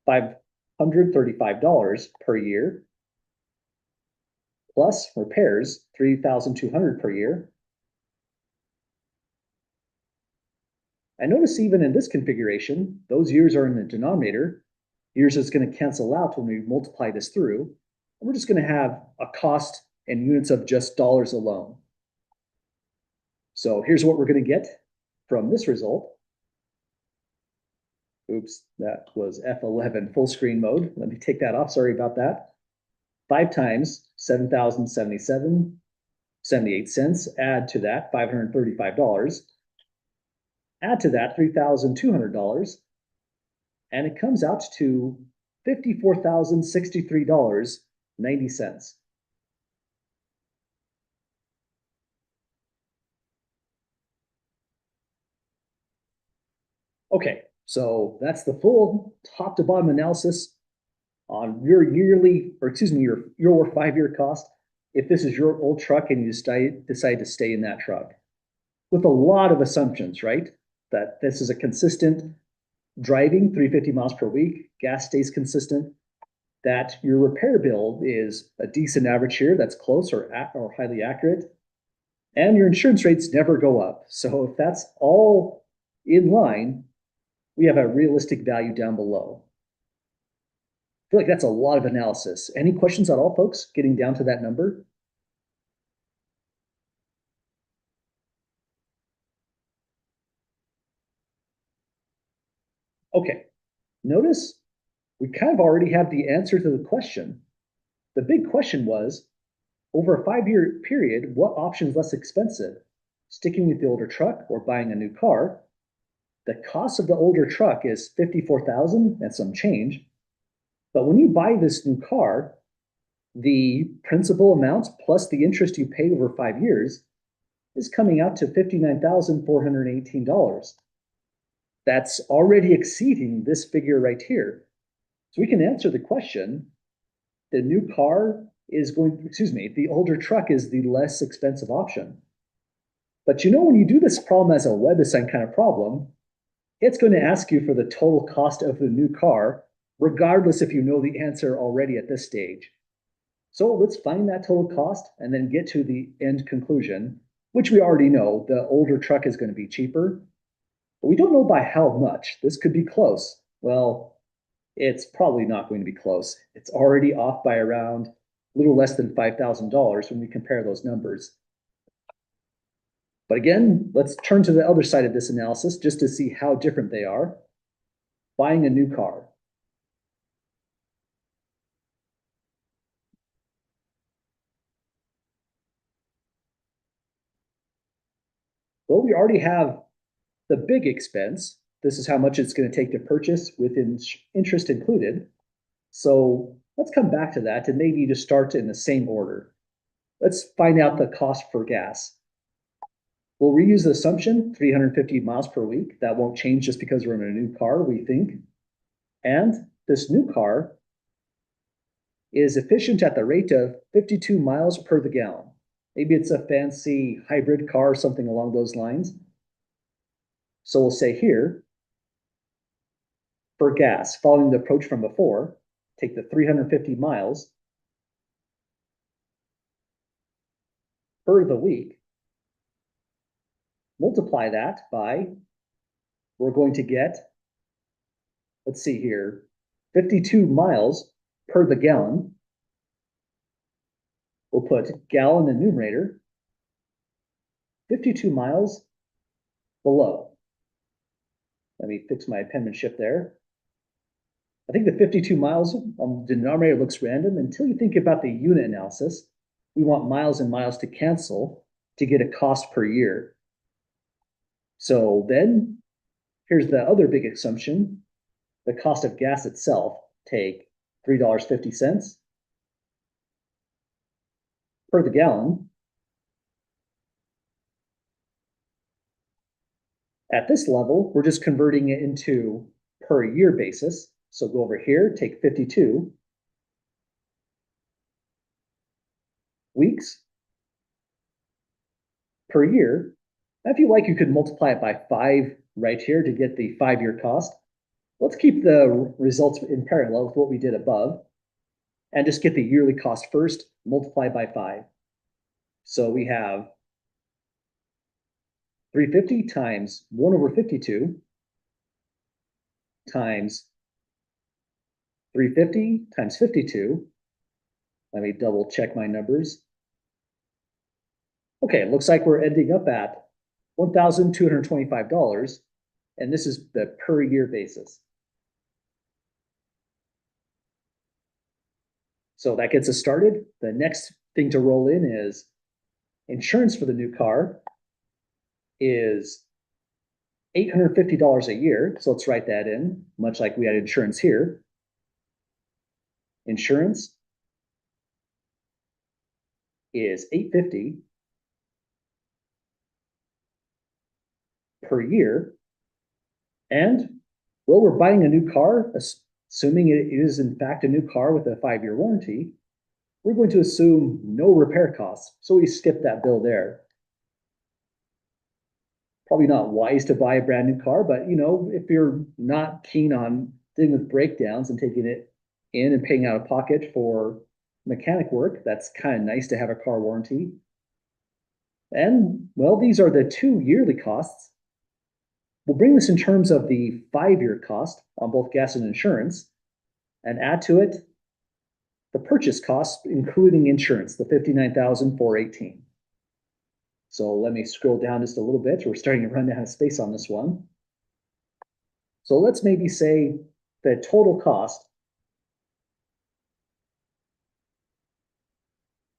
$535 per year, plus repairs, $3,200 per year. And notice even in this configuration, those years are in the denominator. Years is going to cancel out when we multiply this through. And we're just going to have a cost in units of just dollars alone. So here's what we're going to get from this result. Oops, that was F11 full screen mode. Let me take that off. Sorry about that. 5 times 7,077.78 cents. Add to that $535. Add to that $3,200. And it comes out to $54,063.90. Okay, so that's the full top to bottom analysis on your yearly, or excuse me, your 5 year cost if this is your old truck and you decide to stay in that truck. With a lot of assumptions, right? That this is a consistent driving 350 miles per week, gas stays consistent, that your repair bill is a decent average here that's close or highly accurate, and your insurance rates never go up. So if that's all in line, we have a realistic value down below. I feel like that's a lot of analysis. Any questions at all, folks, getting down to that number? Okay, notice we kind of already have the answer to the question. The big question was, over a 5 year period, what option is less expensive? Sticking with the older truck or buying a new car? The cost of the older truck is $54,000 and some change. But when you buy this new car, the principal amount plus the interest you pay over 5 years is coming out to $59,418. That's already exceeding this figure right here. So we can answer the question. The new car is the older truck is the less expensive option. But when you do this problem as a WebAssign kind of problem, it's going to ask you for the total cost of the new car, regardless if you know the answer already at this stage. So let's find that total cost and then get to the end conclusion, which we already know the older truck is going to be cheaper. But we don't know by how much. This could be close. Well, it's probably not going to be close. It's already off by around a little less than $5,000 when we compare those numbers. But again, let's turn to the other side of this analysis just to see how different they are. Buying a new car. Well, we already have the big expense. This is how much it's going to take to purchase with interest included. So let's come back to that and maybe just start in the same order. Let's find out the cost for gas. We'll reuse the assumption 350 miles per week. That won't change just because we're in a new car, we think. And this new car is efficient at the rate of 52 miles per the gallon. Maybe it's a fancy hybrid car or something along those lines. So we'll say here, for gas, following the approach from before, take the 350 miles per the week, multiply that by, we're going to get, let's see here, 52 miles per the gallon. We'll put gallon in the numerator, 52 miles below. Let me fix my penmanship there. I think the 52 miles on the denominator looks random until you think about the unit analysis. We want miles and miles to cancel to get a cost per year. So then here's the other big assumption. The cost of gas itself, take $3.50 per the gallon. At this level, we're just converting it into per year basis. So go over here, take 52 weeks per year. Now, if you like, you could multiply it by 5 right here to get the 5-year cost. Let's keep the results in parallel with what we did above and just get the yearly cost first, multiply by 5. So we have 350 times 1 over 52 times 350 times 52. Let me double check my numbers. Okay, it looks like we're ending up at $1,225, and this is the per year basis. So that gets us started. The next thing to roll in is insurance for the new car is $850 a year. So let's write that in, much like we had insurance here. Insurance is $850 per year. And well, we're buying a new car, assuming it is in fact a new car with a 5-year warranty, we're going to assume no repair costs. So we skip that bill there. Probably not wise to buy a brand new car, but if you're not keen on dealing with breakdowns and taking it in and paying out of pocket for mechanic work, that's kind of nice to have a car warranty. And well, these are the 2 yearly costs. We'll bring this in terms of the 5-year cost on both gas and insurance and add to it the purchase cost, including insurance, the $59,418. So let me scroll down just a little bit. We're starting to run out of space on this one. So let's maybe say the total cost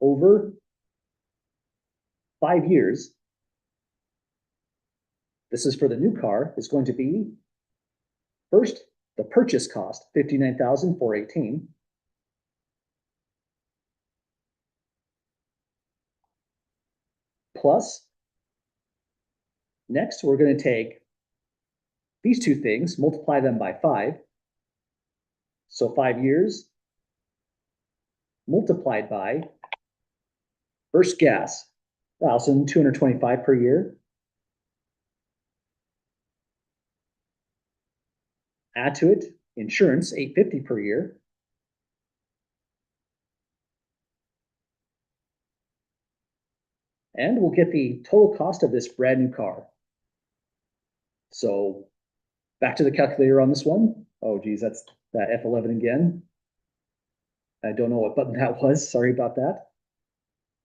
over 5 years, this is for the new car, is going to be first the purchase cost, $59,418. Plus, next we're going to take these two things, multiply them by 5. So 5 years multiplied by first gas, 1,225 per year. Add to it insurance, $850 per year. And we'll get the total cost of this brand new car. So back to the calculator on this one. Oh, geez, that's that F11 again. I don't know what button that was. Sorry about that.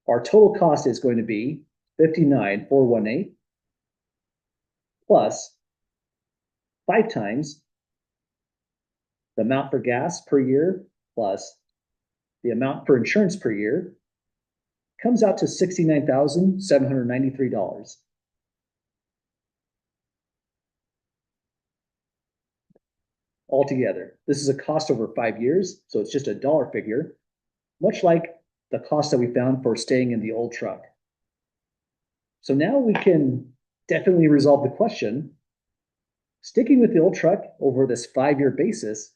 Our total cost is going to be $59,418 plus 5 times the amount for gas per year plus the amount for insurance per year comes out to $69,793. altogether. This is a cost over 5 years, so it's just a dollar figure, much like the cost that we found for staying in the old truck. So now we can definitely resolve the question. Sticking with the old truck over this 5-year basis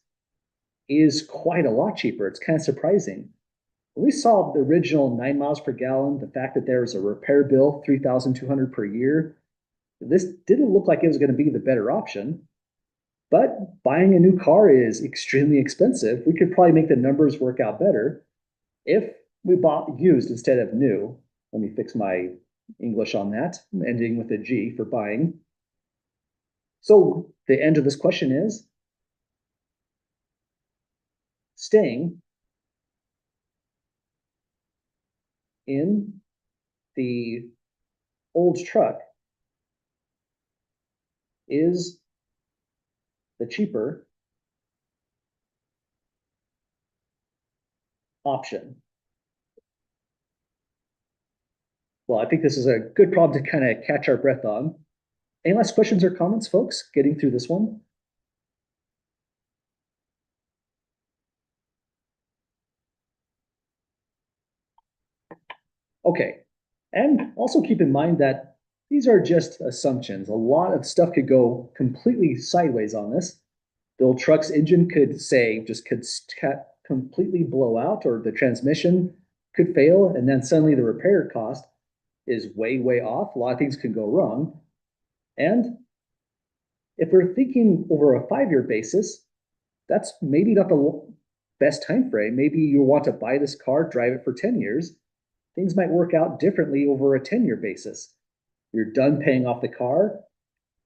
is quite a lot cheaper. It's kind of surprising. When we saw the original 9 miles per gallon, the fact that there was a repair bill, 3,200 per year, this didn't look like it was going to be the better option. But buying a new car is extremely expensive. We could probably make the numbers work out better if we bought used instead of new. Let me fix my English on that, ending with a G for buying. So the end of this question is staying in the old truck is the cheaper option. Well, I think this is a good problem to kind of catch our breath on. Any last questions or comments, folks, getting through this one? Okay. And also keep in mind that these are just assumptions. A lot of stuff could go completely sideways on this. The old truck's engine could could completely blow out, or the transmission could fail, and then suddenly the repair cost is way, way off. A lot of things can go wrong. And if we're thinking over a 5-year basis, that's maybe not the best time frame. Maybe you want to buy this car, drive it for 10 years. Things might work out differently over a 10-year basis. You're done paying off the car,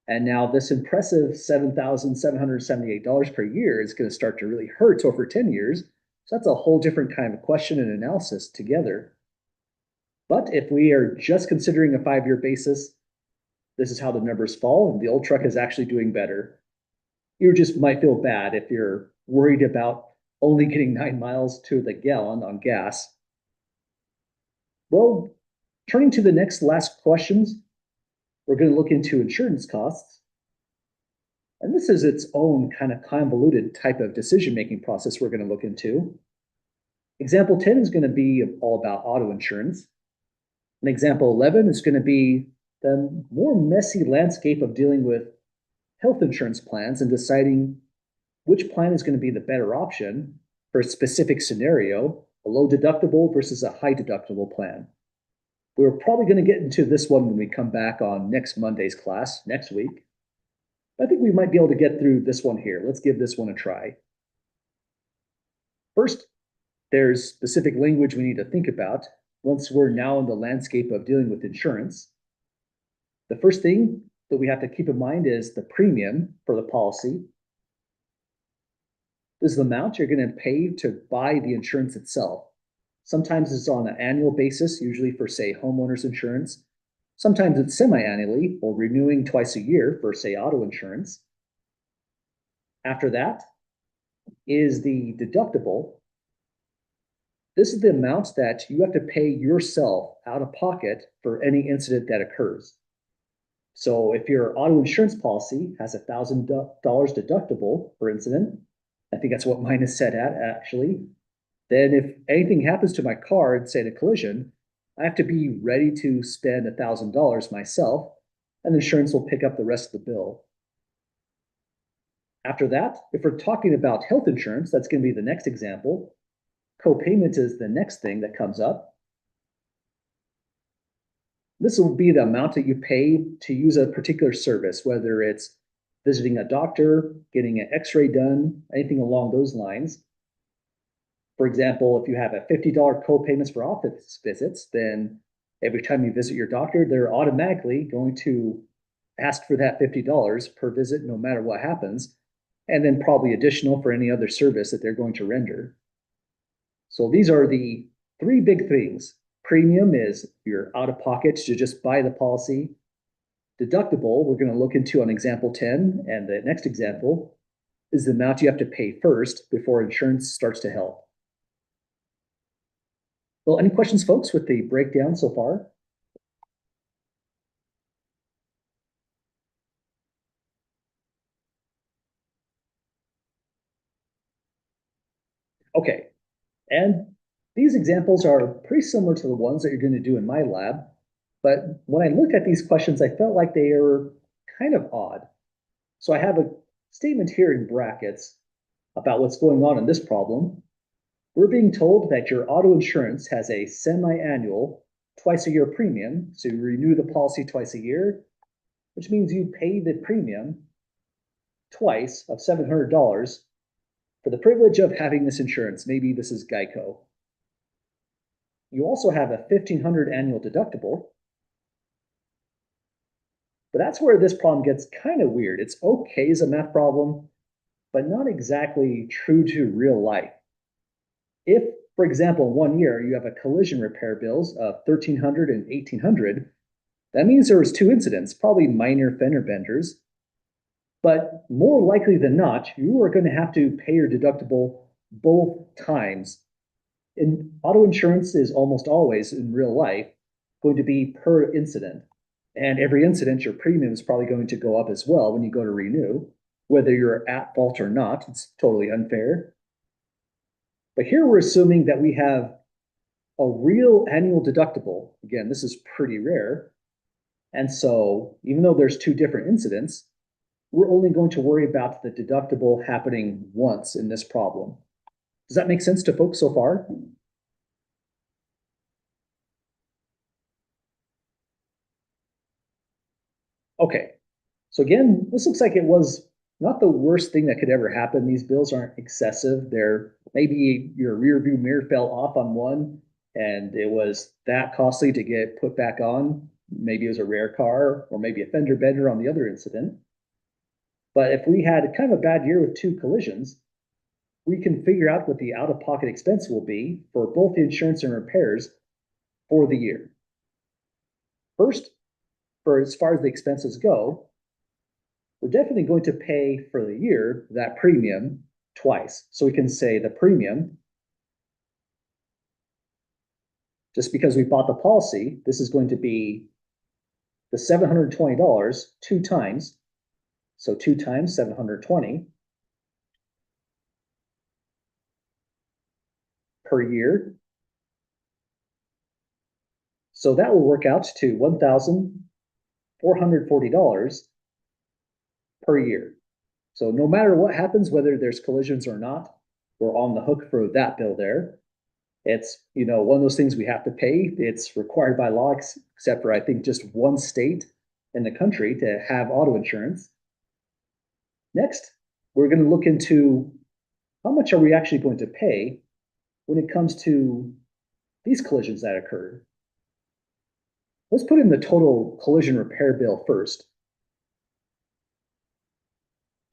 and now this impressive $7,778 per year is going to start to really hurt over 10 years. So that's a whole different kind of question and analysis together. But if we are just considering a 5-year basis, this is how the numbers fall, and the old truck is actually doing better. You just might feel bad if you're worried about only getting 9 miles to the gallon on gas. Well, turning to the last questions, we're going to look into insurance costs. And this is its own kind of convoluted type of decision-making process we're going to look into. Example 10 is going to be all about auto insurance. And example 11 is going to be the more messy landscape of dealing with health insurance plans and deciding which plan is going to be the better option for a specific scenario, a low deductible versus a high deductible plan. We're probably going to get into this one when we come back on next Monday's class next week. I think we might be able to get through this one here. Let's give this one a try. First, there's specific language we need to think about once we're now in the landscape of dealing with insurance. The first thing that we have to keep in mind is the premium for the policy. This is the amount you're going to pay to buy the insurance itself. Sometimes it's on an annual basis, usually for, say, homeowners insurance. Sometimes it's semi-annually or renewing twice a year for, say, auto insurance. After that is the deductible. This is the amount that you have to pay yourself out of pocket for any incident that occurs. So if your auto insurance policy has $1,000 deductible per incident, I think that's what mine is set at actually, then if anything happens to my car and say a collision, I have to be ready to spend $1,000 myself, and insurance will pick up the rest of the bill. After that, if we're talking about health insurance, that's going to be the next example. Co-payment is the next thing that comes up. This will be the amount that you pay to use a particular service, whether it's visiting a doctor, getting an x-ray done, anything along those lines. For example, if you have a $50 co-payments for office visits, then every time you visit your doctor, they're automatically going to ask for that $50 per visit, no matter what happens, and then probably additional for any other service that they're going to render. So these are the three big things. Premium is your out of pocket to just buy the policy. Deductible, we're going to look into on example 10, and the next example is the amount you have to pay first before insurance starts to help. Well, any questions, folks, with the breakdown so far? Okay, and these examples are pretty similar to the ones that you're going to do in my lab. But when I looked at these questions, I felt like they are kind of odd. So I have a statement here in brackets about what's going on in this problem. We're being told that your auto insurance has a semi-annual, twice a year premium. So you renew the policy twice a year, which means you pay the premium twice of $700 for the privilege of having this insurance. Maybe this is Geico. You also have a $1,500 annual deductible. But that's where this problem gets kind of weird. It's okay as a math problem, but not exactly true to real life. If, for example, in 1 year, you have a collision repair bills of $1,300 and $1,800, that means there was two incidents, probably minor fender benders. But more likely than not, you are going to have to pay your deductible both times. And auto insurance is almost always in real life going to be per incident. And every incident, your premium is probably going to go up as well when you go to renew, whether you're at fault or not. It's totally unfair. But here we're assuming that we have a real annual deductible. Again, this is pretty rare. And so even though there's two different incidents, we're only going to worry about the deductible happening once in this problem. Does that make sense to folks so far? Okay, so again, this looks like it was not the worst thing that could ever happen. These bills aren't excessive. They're maybe your rear view mirror fell off on one and it was that costly to get put back on. Maybe it was a rare car or maybe a fender bender on the other incident. But if we had kind of a bad year with two collisions, we can figure out what the out-of-pocket expense will be for both the insurance and repairs for the year. First, for as far as the expenses go, we're definitely going to pay for the year that premium twice. So we can say the premium, just because we bought the policy, this is going to be the $720 two times. So 2 times 720 per year. So that will work out to $1,440 per year. So no matter what happens, whether there's collisions or not, we're on the hook for that bill there. It's, one of those things we have to pay. It's required by law, except for I think just one state in the country to have auto insurance. Next, we're going to look into how much are we actually going to pay when it comes to these collisions that occurred. Let's put in the total collision repair bill first.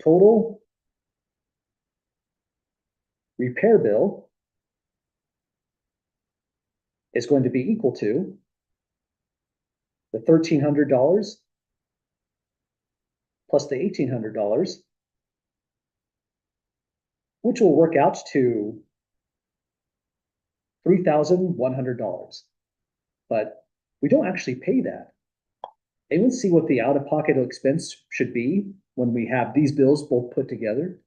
Total repair bill is going to be equal to the $1,300 plus the $1,800, which will work out to $3,100. But we don't actually pay that. Anyone see what the out-of-pocket expense should be when we have these bills both put together?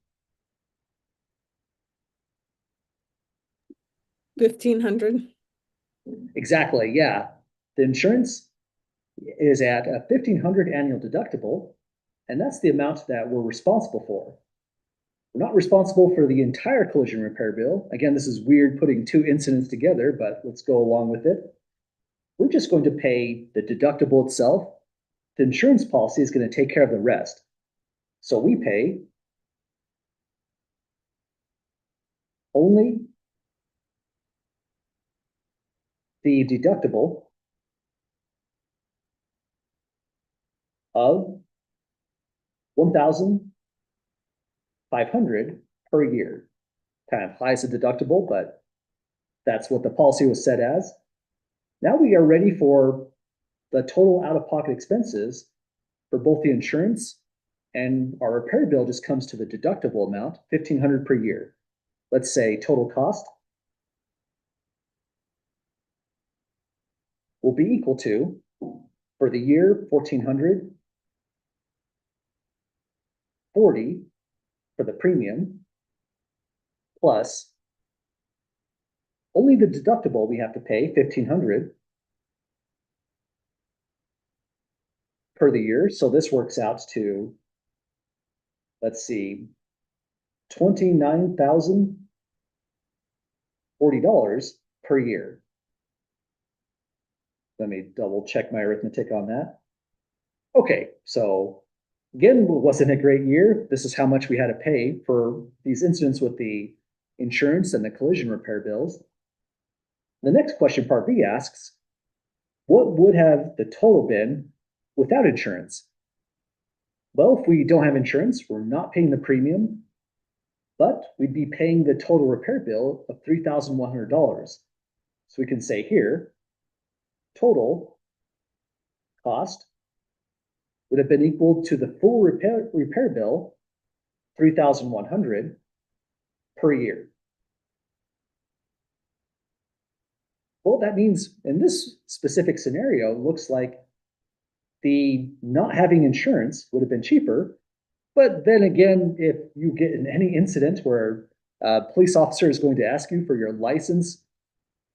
1,500. Exactly, yeah. The insurance is at a $1,500 annual deductible, and that's the amount that we're responsible for. We're not responsible for the entire collision repair bill. Again, this is weird putting two incidents together, but let's go along with it. We're just going to pay the deductible itself. The insurance policy is going to take care of the rest. So we pay only the deductible of $1,500 per year. Kind of high as a deductible, but that's what the policy was set as. Now we are ready for the total out-of-pocket expenses for both the insurance and our repair bill just comes to the deductible amount, $1,500 per year. Let's say total cost will be equal to, for the year, $1,440 for the premium, plus only the deductible we have to pay $1,500 per the year. So this works out to, let's see, $29,040 per year. Let me double check my arithmetic on that. Okay, so again, wasn't a great year. This is how much we had to pay for these incidents with the insurance and the collision repair bills. The next question, part B, asks, what would have the total been without insurance? Well, if we don't have insurance, we're not paying the premium, but we'd be paying the total repair bill of $3,100. So we can say here, total cost would have been equal to the full repair bill, $3,100 per year. Well, that means in this specific scenario, it looks like the not having insurance would have been cheaper. But then again, if you get in any incident where a police officer is going to ask you for your license,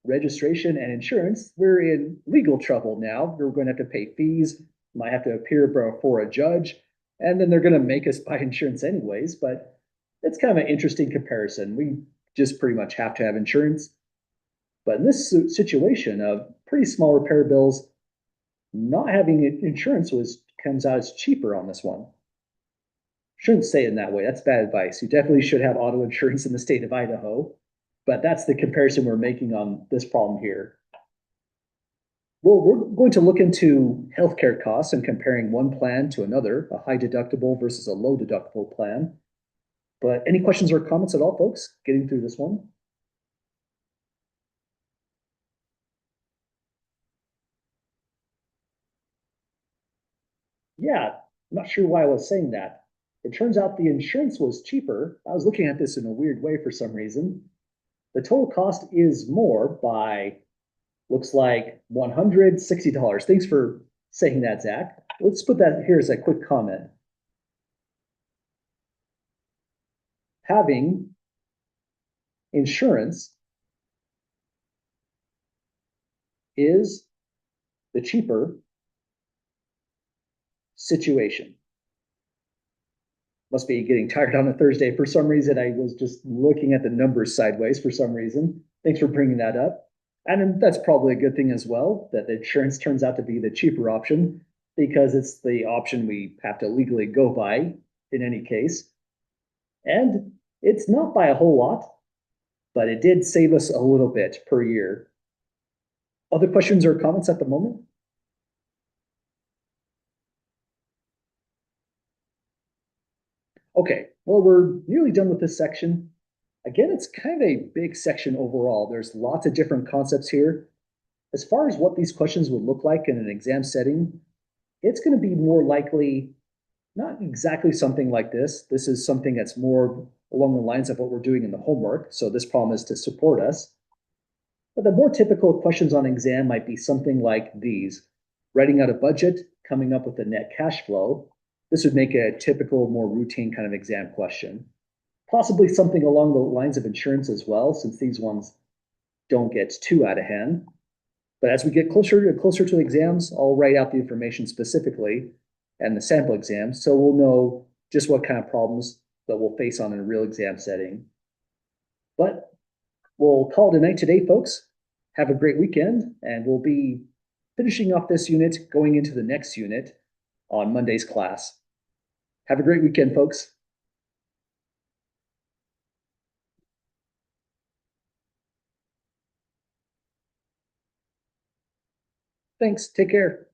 registration, and insurance, we're in legal trouble now. We're going to have to pay fees, might have to appear before a judge, and then they're going to make us buy insurance anyways. But it's kind of an interesting comparison. We just pretty much have to have insurance. But in this situation of pretty small repair bills, not having insurance comes out as cheaper on this one. Shouldn't say it in that way. That's bad advice. You definitely should have auto insurance in the state of Idaho, but that's the comparison we're making on this problem here. Well, we're going to look into healthcare costs and comparing one plan to another, a high deductible versus a low deductible plan. But any questions or comments at all, folks, getting through this one? Yeah, I'm not sure why I was saying that. It turns out the insurance was cheaper. I was looking at this in a weird way for some reason. The total cost is more by, looks like $160. Thanks for saying that, Zach. Let's put that here as a quick comment. Having insurance is the cheaper situation. Must be getting tired on a Thursday. For some reason, I was just looking at the numbers sideways for some reason. Thanks for bringing that up. And that's probably a good thing as well, that the insurance turns out to be the cheaper option because it's the option we have to legally go by in any case. And it's not by a whole lot, but it did save us a little bit per year. Other questions or comments at the moment? Okay, well, we're nearly done with this section. Again, it's kind of a big section overall. There's lots of different concepts here. As far as what these questions would look like in an exam setting, it's going to be more likely not exactly something like this. This is something that's more along the lines of what we're doing in the homework. So this problem is to support us. But the more typical questions on exam might be something like these: writing out a budget, coming up with a net cash flow. This would make a typical, more routine kind of exam question. Possibly something along the lines of insurance as well, since these ones don't get too out of hand. But as we get closer to exams, I'll write out the information specifically and the sample exams, so we'll know just what kind of problems that we'll face on in a real exam setting. But we'll call it a night today, folks. Have a great weekend, and we'll be finishing off this unit, going into the next unit on Monday's class. Have a great weekend, folks. Thanks. Take care.